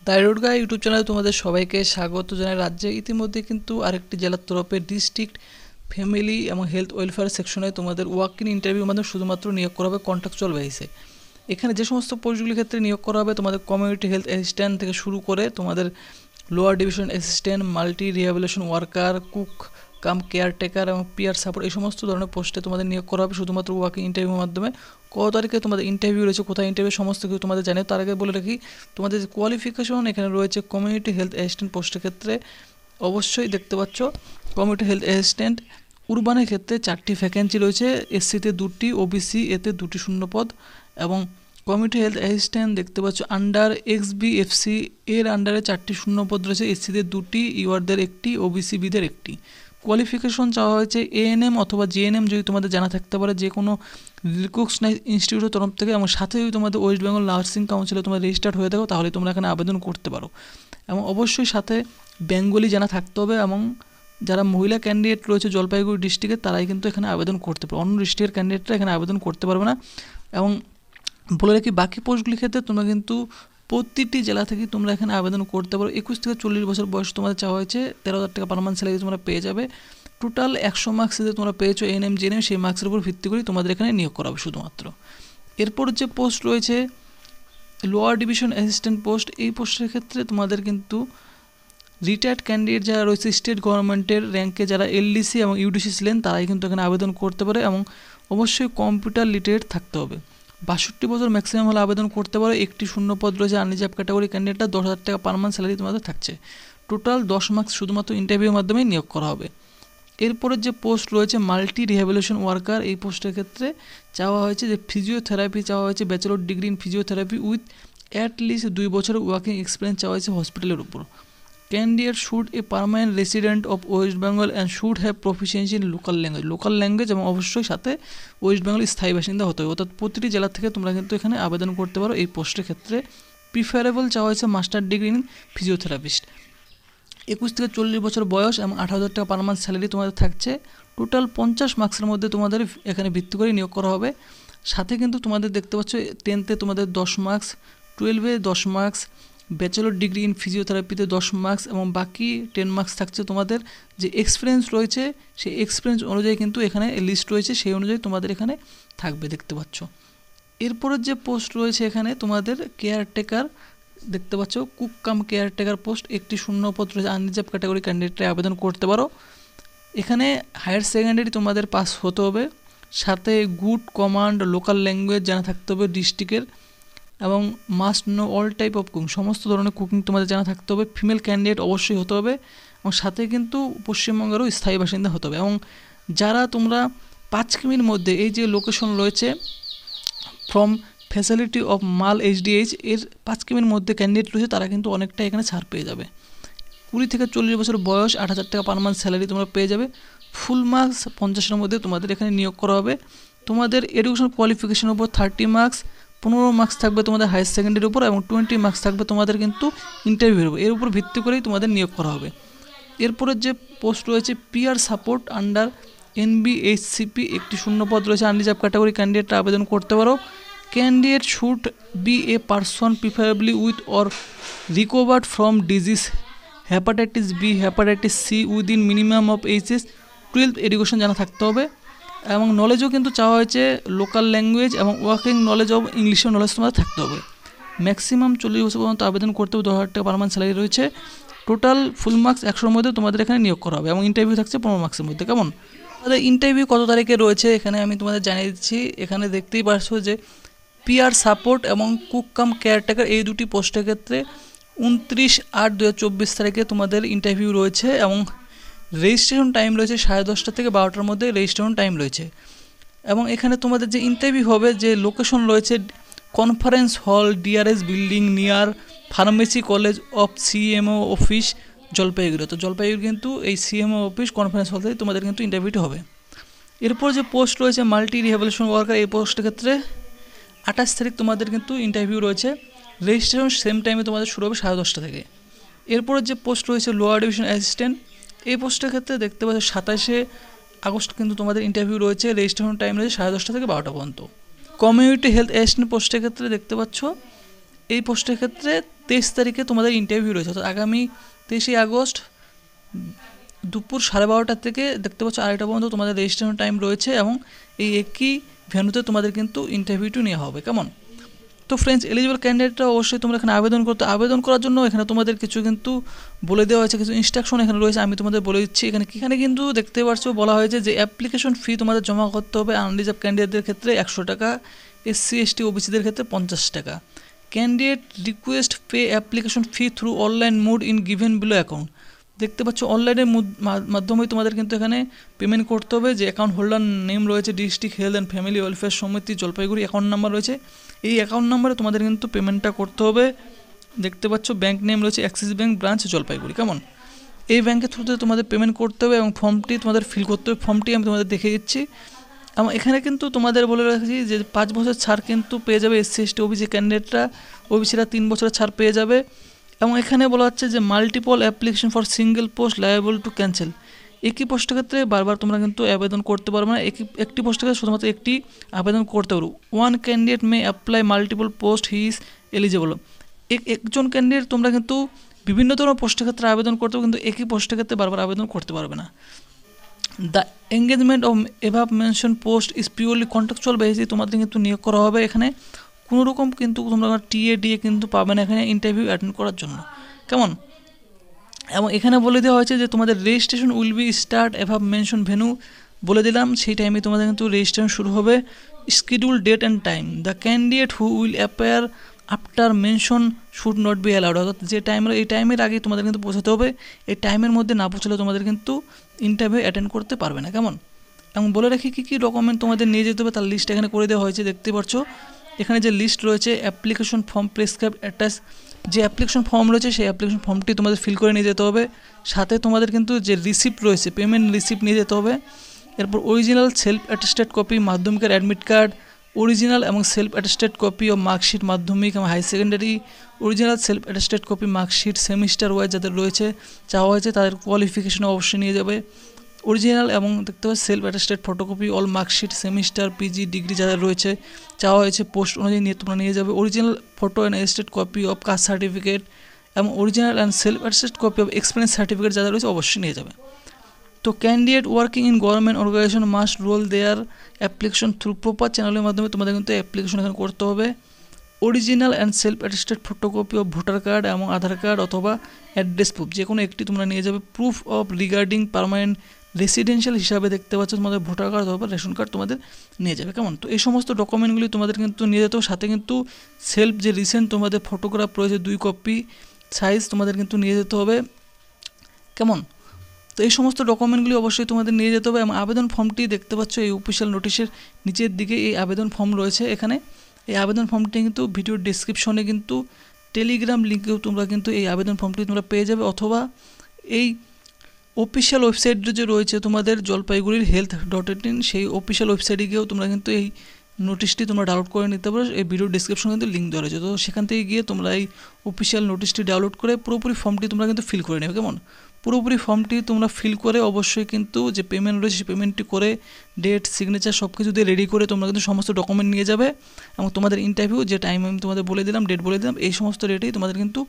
Thyroid গাই YouTube চ্যানেলে তোমাদের সবাইকে স্বাগত জানাই। রাজ্যে ইতিমধ্যে কিন্তু আরেকটি জেলার তরফে ডিস্ট্রিক্ট ফ্যামিলি এবং হেলথ ওয়েলফেয়ার সেকশনে তোমাদের ওয়াক ইন ইন্টারভিউর মাধ্যমে শুধুমাত্র নিয়োগ করা হবে কন্ট্রাকচুয়াল বেসিসে। এখানে যে সমস্ত পোস্টগুলির ক্ষেত্রে নিয়োগ করা হবে তোমাদের কমিউনিটি হেলথ অ্যাসিস্ট্যান্ট থেকে শুরু করে তোমাদের lower division assistant, multi rehabilitation worker, cook কাম কেয়ারটেকার এবং পিয়ার সাপোর্ট এই সমস্ত ধরনের পোস্টে তোমাদের নিয়োগ করা হবে শুধুমাত্র ওয়াক ইন ইন্টারভিউর মাধ্যমে। কত তারিখে তোমাদের ইন্টারভিউ রয়েছে, কোথায় ইন্টারভিউ, সমস্ত কিছু তোমাদের জানিয়ে তার আগে বলে রাখি তোমাদের যে কোয়ালিফিকেশন এখানে রয়েছে কমিউনিটি হেলথ অ্যাসিস্ট্যান্ট পোস্টের ক্ষেত্রে অবশ্যই দেখতে পাচ্ছ কমিউনিটি হেলথ অ্যাসিস্ট্যান্ট উরবানের ক্ষেত্রে 4টি ভ্যাকেন্সি রয়েছে, এসসিতে 2টি, ওবিসি এতে 2টি শূন্যপদ এবং কমিউনিটি হেলথ অ্যাসিস্ট্যান্ট দেখতে পাচ্ছ আন্ডার এক্সবিএফসি এর আন্ডারে 4টি শূন্যপদ রয়েছে, এসসিদের 2টি, ইউআরদের 1টি, ওবিসি বিদের 1টি। কোয়ালিফিকেশন চাওয়া হয়েছে এএনএম অথবা জিএনএম যদি তোমাদের জানা থাকতে পারে যে কোনো রিকগনাইজ ইনস্টিটিউটের তরফ থেকে, এবং সাথে যদি তোমাদের ওয়েস্ট বেঙ্গল নার্সিং কাউন্সিলে তোমরা রেজিস্টার্ড হয়ে থাকো তাহলে তোমরা এখানে আবেদন করতে পারো। এবং অবশ্যই সাথে বেঙ্গলি জানা থাকতে হবে, এবং যারা মহিলা ক্যান্ডিডেট রয়েছে জলপাইগুড়ি ডিস্ট্রিক্টের তারাই কিন্তু এখানে আবেদন করতে পারবে, অন্য ডিস্ট্রিক্টের ক্যান্ডিডেটরা এখানে আবেদন করতে পারবে না। এবং বলে রাখি বাকি পোস্টগুলির ক্ষেত্রে তোমরা কিন্তু প্রতিটি জেলা থেকে তোমরা এখানে আবেদন করতে পারো। 21 থেকে 40 বছর বয়স তোমাদের চাওয়া হয়েছে, 13,000 টাকা পার মান্থ স্যালারি তোমরা পেয়ে যাবে। টোটাল 100 মার্কস যে তোমরা পেয়েছো এএনএম জিএনএম সেই মার্কসের উপর ভিত্তি করে তোমাদের এখানে নিয়োগ করা হবে শুধুমাত্র। এরপর যে পোস্ট রয়েছে লোয়ার ডিভিশন অ্যাসিস্ট্যান্ট পোস্ট, এই পোস্টের ক্ষেত্রে তোমাদের কিন্তু রিটায়ার্ড ক্যান্ডিডেট যারা রয়েছে স্টেট গভর্নমেন্টের র্যাঙ্কে যারা এলডিসি এবং ইউডিসি ছিলেন তারাই কিন্তু এখানে আবেদন করতে পারে, এবং অবশ্যই কম্পিউটার লিটারেট থাকতে হবে। 62 বছর ম্যাক্সিমাম হলে আবেদন করতে পারো। 1টি শূন্যপদ রয়েছে আনরিজার্ভ ক্যাটাগরি ক্যান্ডিডেটরা 10,000 টাকা পার মান্থ স্যালারি তোমাদের থাকছে। টোটাল 10 মার্কস শুধুমাত্র ইন্টারভিউর মাধ্যমেই নিয়োগ করা হবে। এরপরের যে পোস্ট রয়েছে মাল্টি রিহ্যাবিলিটেশন ওয়ার্কার, এই পোস্টের ক্ষেত্রে চাওয়া হয়েছে যে ফিজিওথেরাপি চাওয়া হয়েছে, bachelor degree in physiotherapy with at least 2 বছরের ওয়ার্কিং এক্সপিরিয়েন্স চাওয়া হয়েছে হসপিটালের উপর। Candidate should a permanent resident of West Bengal and should have proficiency in local language এবং অবশ্যই সাথে ওয়েস্ট বেঙ্গল স্থায়ী বাসিন্দা হতে হবে। অর্থাৎ প্রতিটি জেলা থেকে তোমরা কিন্তু এখানে আবেদন করতে পারো। এই পোস্টের ক্ষেত্রে প্রিফারেবল চাওয়া হয়েছে মাস্টার ডিগ্রি ইন ফিজিওথেরাপিস্ট। 21 থেকে 40 বছর বয়স এবং 18,000 টাকা পার মান্থ স্যালারি তোমাদের থাকছে। টোটাল 50 মার্কসের মধ্যে তোমাদের এখানে ভিত্তি করে নিয়োগ করা হবে। সাথে কিন্তু তোমাদের দেখতে পাচ্ছ 10তে তোমাদের 10 মার্কস, 12-এ 10 মার্কস, ব্যাচেলর ডিগ্রি ইন ফিজিওথেরাপিতে 10 মার্কস এবং বাকি 10 মার্কস থাকছে তোমাদের যে এক্সপিরিয়েন্স রয়েছে সেই এক্সপিরিয়েন্স অনুযায়ী কিন্তু এখানে লিস্ট রয়েছে, সেই অনুযায়ী তোমাদের এখানে থাকবে দেখতে পাচ্ছ। এরপরের যে পোস্ট রয়েছে এখানে তোমাদের কেয়ারটেকার দেখতে পাচ্ছ, কুক কাম কেয়ারটেকার পোস্ট, 1টি শূন্যপদ রয়েছে আনরিজার্ভ ক্যাটাগরি ক্যান্ডিডেটরা আবেদন করতে পারো। এখানে হায়ার সেকেন্ডারি তোমাদের পাস হতে হবে, সাথে গুড কমান্ড লোকাল ল্যাঙ্গুয়েজ জানা থাকতে হবে ডিস্ট্রিক্টের, এবং must know all type of cooking, সমস্ত ধরনের কুকিং তোমাদের জানা থাকতে হবে। ফিমেল ক্যান্ডিডেট অবশ্যই হতে হবে, এবং সাথে কিন্তু পশ্চিমবঙ্গেরও স্থায়ী বাসিন্দা হতে হবে। এবং যারা তোমরা 5 কিমির মধ্যে এই যে লোকেশন রয়েছে ফ্রম ফ্যাসিলিটি অফ মাল এইচডিএইচ এর 5 কিমির মধ্যে ক্যান্ডিডেট রয়েছে তারা কিন্তু অনেকটা এখানে ছাড় পেয়ে যাবে। 20 থেকে 40 বছর বয়স, 8,000 টাকা পার মান্থ স্যালারি তোমরা পেয়ে যাবে। ফুল মার্কস 50-এর মধ্যে তোমাদের এখানে নিয়োগ করা হবে। তোমাদের এডুকেশন কোয়ালিফিকেশনের উপর 30 মার্কস, 15 মার্কস থাকবে তোমাদের হায়ার সেকেন্ডারির উপর, এবং 20 মার্কস থাকবে তোমাদের কিন্তু ইন্টারভিউর উপর। এর উপর ভিত্তি করেই তোমাদের নিয়োগ করা হবে। এরপরের যে পোস্ট রয়েছে পিয়ার সাপোর্ট আন্ডার এনবিএইচসিপি, 1টি শূন্যপদ রয়েছে আনরিজার্ভ ক্যাটাগরি ক্যান্ডিডেটরা আবেদন করতে পারো। Candidate should be a person preferably with or recovered from disease hepatitis B, hepatitis C within minimum of HS 12 education জানা থাকতে হবে। এবং নলেজও কিন্তু চাওয়া হয়েছে লোকাল ল্যাঙ্গুয়েজ এবং ওয়ার্কিং নলেজ অফ ইংলিশের নলেজ তোমাদের থাকতে হবে। ম্যাক্সিমাম 40 বছর পর্যন্ত আবেদন করতে হবে, 10,000 টাকা পার মান্থ স্যালারি রয়েছে। টোটাল ফুল মার্কস 100-এর মধ্যে তোমাদের এখানে নিয়োগ করা হবে, এবং ইন্টারভিউ থাকছে 15 মার্কসের মধ্যে। কেমন তোমাদের ইন্টারভিউ কত তারিখে রয়েছে এখানে আমি তোমাদের জানিয়ে দিচ্ছি। এখানে দেখতেই পারছো যে পিয়ার সাপোর্ট এবং কুক কাম কেয়ারটেকার এই 2টি পোস্টের ক্ষেত্রে 29/8/2024 তারিখে তোমাদের ইন্টারভিউ রয়েছে, এবং রেজিস্ট্রেশন টাইম রয়েছে 10:30 থেকে 12টার মধ্যে রেজিস্ট্রেশন টাইম রয়েছে। এবং এখানে তোমাদের যে ইন্টারভিউ হবে যে লোকেশন রয়েছে conference hall DRS building near pharmacy college of CMO office Jalpaiguri. তো জলপাইগুড়ি কিন্তু এই সিএমও অফিস কনফারেন্স হল থেকে তোমাদের কিন্তু ইন্টারভিউটি হবে। এরপর যে পোস্ট রয়েছে মাল্টি রিহ্যাবিলিটেশন ওয়ার্কার, এই পোস্টের ক্ষেত্রে 28 তারিখ তোমাদের কিন্তু ইন্টারভিউ রয়েছে। রেজিস্ট্রেশন সেম টাইমে তোমাদের শুরু হবে 10:30 থেকে। এরপরে যে পোস্ট রয়েছে লোয়ার ডিভিশন অ্যাসিস্ট্যান্ট, এই পোস্টের ক্ষেত্রে দেখতে পাচ্ছ 27 আগস্ট কিন্তু তোমাদের ইন্টারভিউ রয়েছে। রেজিস্ট্রেশন টাইম রয়েছে 10:30 থেকে 12টা পর্যন্ত। কমিউনিটি হেলথ অ্যাসিস্ট্যান্ট পোস্টের ক্ষেত্রে দেখতে পাচ্ছ এই পোস্টের ক্ষেত্রে 23 তারিখে তোমাদের ইন্টারভিউ রয়েছে, অর্থাৎ আগামী 23শে আগস্ট দুপুর 12:30 থেকে দেখতে পাচ্ছ 2:30 পর্যন্ত তোমাদের রেজিস্ট্রেশন টাইম রয়েছে, এবং এই একই ভেন্যুতে তোমাদের কিন্তু ইন্টারভিউটি নেওয়া হবে। কেমন? তো ফ্রেন্ডস, এলিজিবল ক্যান্ডিডেটরা অবশ্যই তোমরা এখানে আবেদন করার জন্য এখানে তোমাদের কিছু কিন্তু বলে দেওয়া হয়েছে, কিছু ইনস্ট্রাকশন এখানে রয়েছে, আমি তোমাদের বলে দিচ্ছি। এখানে কিন্তু দেখতে পাচ্ছ বলা হয়েছে যে অ্যাপ্লিকেশন ফি তোমাদের জমা করতে হবে আনরিজার্ভ ক্যান্ডিডেটদের ক্ষেত্রে 100 টাকা, SC ST OBCদের ক্ষেত্রে 50 টাকা। Candidate request pay application fee through online mode in given below account. দেখতে পাচ্ছ অনলাইনের মাধ্যমে তোমাদের কিন্তু এখানে পেমেন্ট করতে হবে। যে অ্যাকাউন্ট হোল্ডার নেম রয়েছে district health and family welfare সমিতি জলপাইগুড়ি, অ্যাকাউন্ট নাম্বার রয়েছে, এই অ্যাকাউন্ট নাম্বারে তোমাদের কিন্তু পেমেন্টটা করতে হবে। দেখতে পাচ্ছ ব্যাঙ্ক নেম রয়েছে অ্যাক্সিস ব্যাঙ্ক ব্রাঞ্চ জলপাইগুড়ি। কেমন? এই ব্যাঙ্কের থ্রুতে তোমাদের পেমেন্ট করতে হবে এবং ফর্মটি তোমাদের ফিল করতে হবে। ফর্মটি আমি তোমাদের দেখে দিচ্ছি। এবং এখানে কিন্তু তোমাদের বলে রাখছি যে 5 বছর ছাড় কিন্তু পেয়ে যাবে SC ST OBC ক্যান্ডিডেটরা, OBCরা 3 বছরের ছাড় পেয়ে যাবে। এবং এখানে বলা হচ্ছে যে multiple application for single post liable to cancel. একই পোস্টের ক্ষেত্রে বারবার তোমরা কিন্তু আবেদন করতে পারবে না, একটি পোস্টের ক্ষেত্রে শুধুমাত্র একটি আবেদন করতে পারো। One candidate may apply multiple post he is eligible. একজন ক্যান্ডিডেট তোমরা কিন্তু বিভিন্ন ধরনের পোস্টের ক্ষেত্রে আবেদন করতে পারো, কিন্তু একই পোস্টের ক্ষেত্রে বারবার আবেদন করতে পারবে না। The engagement of above mention post is purely contractual বেসিসে তোমাদের কিন্তু নিয়োগ করা হবে। এখানে কোনো রকম কিন্তু তোমরা টিএ ডিএ কিন্তু পাবে না এখানে ইন্টারভিউ অ্যাটেন্ড করার জন্য। কেমন? এবং এখানে বলে দেওয়া হয়েছে যে তোমাদের registration will be start above mention venue বলে দিলাম, সেই টাইমে তোমাদের কিন্তু রেজিস্ট্রেশন শুরু হবে। Schedule date and time, the candidate who will appear after mention should not be allowed. অর্থাৎ যে এই টাইমের আগে তোমাদের কিন্তু পৌঁছাতে হবে, এই টাইমের মধ্যে না পৌঁছালে তোমাদের কিন্তু ইন্টারভিউ অ্যাটেন্ড করতে পারবে না। কেমন? এবং বলে রাখি কী কী ডকুমেন্ট তোমাদের নিয়ে যেতে হবে তার লিস্ট এখানে করে দেওয়া হয়েছে। দেখতে পাচ্ছ এখানে যে লিস্ট রয়েছে অ্যাপ্লিকেশন ফর্ম প্রেসক্রাইব অ্যাটাচ, যে অ্যাপ্লিকেশন ফর্ম রয়েছে সেই অ্যাপ্লিকেশন ফর্মটি তোমাদের ফিল করে নিয়ে যেতে হবে। সাথে তোমাদের কিন্তু যে রিসিপ্ট রয়েছে পেমেন্ট রিসিপ্ট নিয়ে যেতে হবে। এরপর অরিজিনাল সেলফ অ্যাটেস্টেড কপি মাধ্যমিকের অ্যাডমিট কার্ড, অরিজিনাল এবং self attested copy of marksheet মাধ্যমিক এবং high secondary, original self attested copy marksheet semester wise যাদের রয়েছে চাওয়া হয়েছে তাদের কোয়ালিফিকেশন অবশ্যই নিয়ে যাবে। অরিজিনাল এবং দেখতে পাচ্ছি self attested photocopy all marksheet semester PG degree যাদের রয়েছে চাওয়া হয়েছে পোস্ট অনুযায়ী নিয়ে তোমরা নিয়ে যাবে। Original photo and attested copy of caste certificate এবং original and self attested copy of experience certificate যাদের রয়েছে অবশ্যই নিয়ে যাবে। তো candidate working in government organisation must roll their application through proper চ্যানেলের মাধ্যমে তোমাদের কিন্তু অ্যাপ্লিকেশন এখানে করতে হবে। Original and self attested photocopy of voter card এবং আধার কার্ড অথবা অ্যাড্রেস প্রুফ যে কোনো একটি তোমরা নিয়ে যাবে। Proof of regarding permanent residential হিসাবে দেখতে পাচ্ছ তোমাদের ভোটার কার্ড অথবা রেশন কার্ড তোমাদের নিয়ে যাবে। কেমন? তো এই সমস্ত ডকুমেন্টগুলি তোমাদের কিন্তু নিয়ে যেতে হবে। সাথে কিন্তু সেলফ যে রিসেন্ট তোমাদের ফটোগ্রাফ রয়েছে 2 কপি সাইজ তোমাদের কিন্তু নিয়ে যেতে হবে। কেমন? তো এই সমস্ত ডকুমেন্টগুলি অবশ্যই তোমাদের নিয়ে যেতে হবে। এবং আবেদন ফর্মটি দেখতে পাচ্ছ এই অফিসিয়াল নোটিশের নিচের দিকে এই আবেদন ফর্ম রয়েছে। এখানে এই আবেদন ফর্মটি কিন্তু ভিডিওর ডেসক্রিপশনে কিন্তু টেলিগ্রাম লিঙ্কেও তোমরা কিন্তু এই আবেদন ফর্মটি তোমরা পেয়ে যাবে, অথবা এই অফিসিয়াল ওয়েবসাইট যে রয়েছে তোমাদের জলপাইগুড়ির health.in সেই অফিসিয়াল ওয়েবসাইটে গিয়েও তোমরা কিন্তু এই নোটিশটি তোমরা ডাউনলোড করে নিতে পারো। এই ভিডিও ডেসক্রিপশনে কিন্তু লিঙ্ক দেওয়া রয়েছে, তো সেখান থেকে গিয়ে তোমরা এই অফিসিয়াল নোটিশটি ডাউনলোড করে পুরোপুরি ফর্মটি তোমরা কিন্তু ফিল করে নেবে। কেমন? পুরোপুরি ফর্মটি তোমরা ফিল করে অবশ্যই কিন্তু যে পেমেন্ট রয়েছে সেই পেমেন্টটি করে ডেট সিগনেচার সব কিছু দিয়ে রেডি করে তোমরা কিন্তু সমস্ত ডকুমেন্ট নিয়ে যাবে। এবং তোমাদের ইন্টারভিউ যে টাইম আমি তোমাদের বলে দিলাম, ডেট বলে দিলাম, এই সমস্ত ডেটেই তোমাদের কিন্তু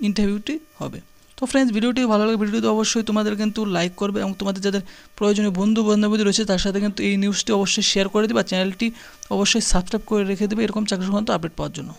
ইন্টারভিউটি হবে। তো ফ্রেন্ডস, ভিডিওটি ভালো লাগে ভিডিওটি অবশ্যই তোমাদের কিন্তু লাইক করবে এবং তোমাদের যাদের প্রয়োজনীয় বন্ধু বান্ধবী রয়েছে তার সাথে কিন্তু এই নিউজটি অবশ্যই শেয়ার করে দেবে, আর চ্যানেলটি অবশ্যই সাবস্ক্রাইব করে রেখে দেবে এরকম চাকরি সংক্রান্ত আপডেট পাওয়ার জন্য।